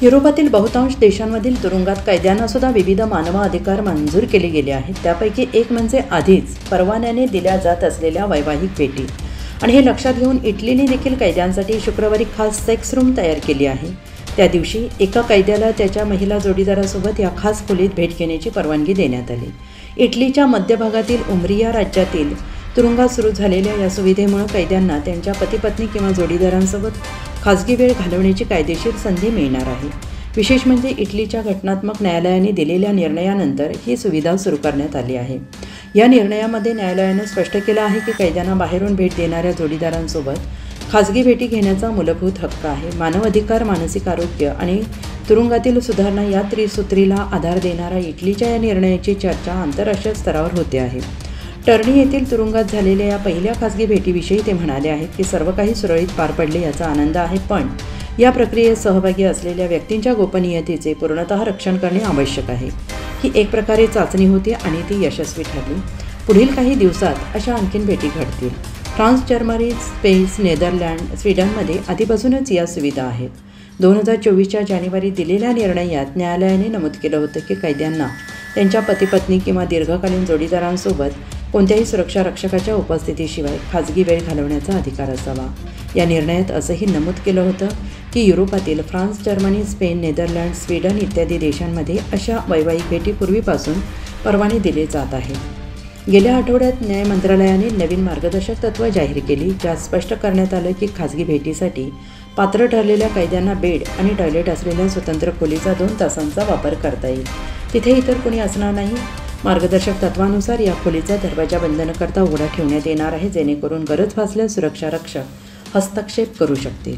युरोपातील बहुतांश देशांमधील तुरुंगात कैद्यांना सुद्धा विविध मानवाधिकार मंजूर केले गेले आहेत। त्यापैकी एक म्हणजे आधीच परवान्याने दिल्या जात असलेल्या वैवाहिक भेटी। आणि हे लक्षात घेऊन इटलीने देखील कैद्यांसाठी शुक्रवारी खास सेक्स रूम तयार केली आहे। त्या दिवशी एका कैद्याला त्याच्या महिला जोडीदारासोबत या खास खोलीत भेट घेण्याची परवानगी देण्यात आली। इटलीच्या मध्यभागातील उम्रिया राज्यातील तुरुंगात सुरू झालेल्या या सुविधेमुळे कैद्यांना त्यांच्या पतीपत्नी किंवा जोडीदारांसोबत खाजगी वेळ घालवण्याची कायदेशीर संधी मिळणार आहे। विशेष म्हणजे इटलीच्या घटनात्मक न्यायालयाने दिलेल्या निर्णयानंतर ही सुविधा सुरू करण्यात आली आहे। या निर्णयामध्ये न्यायालयाने स्पष्ट केलं आहे की कैद्यांना बाहेरून भेट देणाऱ्या जोडीदारांसोबत खाजगी भेटी घेण्याचा मूलभूत हक्क आहे। मानवाधिकार, मानसिक आरोग्य आणि तुरुंगातील सुधारणा या त्रिसूत्रीला आधार देणाऱ्या इटलीच्या या निर्णयाची चर्चा आंतरराष्ट्रीय स्तरावर होते आहे। टर्नी येथील तुरुंगात झालेल्या या पहिल्या खाजगी भेटीविषयी ते म्हणाले आहेत की सर्व काही सुरळीत पार पडले याचा आनंद आहे, पण या प्रक्रियेत सहभागी असलेल्या व्यक्तींच्या गोपनीयतेचे पूर्णतः रक्षण करणे आवश्यक आहे। ही एक प्रकारे चाचणी होती आणि ती यशस्वी ठरली। पुढील काही दिवसात अशा आणखीन भेटी घडतील। फ्रान्स, जर्मनी, स्पेन, नेदरलँड, स्वीडनमध्ये आधीपासूनच या सुविधा आहेत। 2024च्या जानेवारी दिलेल्या निर्णयात न्यायालयाने नमूद केलं होतं की कैद्यांना त्यांच्या पतीपत्नी किंवा दीर्घकालीन जोडीदारांसोबत कोणत्याही सुरक्षा रक्षकाच्या उपस्थितीशिवाय खाजगी वेळ घालवण्याचा अधिकार असावा। या निर्णयात असंही नमूद केलं होतं की युरोपातील France, Germany, Spain, Netherland, Sweden इत्यादी देशांमध्ये अशा वैवाहिक भेटी पूर्वीपासून परवाने दिले जात आहेत। गेल्या आठवड्यात न्याय मंत्रालयाने नवीन मार्गदर्शक तत्त्व जाहीर केली, ज्यात स्पष्ट करण्यात आलं की खाजगी भेटीसाठी पात्र ठरलेल्या कैद्यांना बेड आणि टॉयलेट असलेल्या स्वतंत्र खोलीचा 2 तासांचा वापर करता येईल। तिथे इतर कोणी असणार नाही। मार्गदर्शक तत्वानुसार या खोलीचा दरवाजा बंद न करता उघडा ठेवण्यात येणार आहे, जेणेकरून गरज भासल्यास सुरक्षा रक्षक हस्तक्षेप करू शकतील।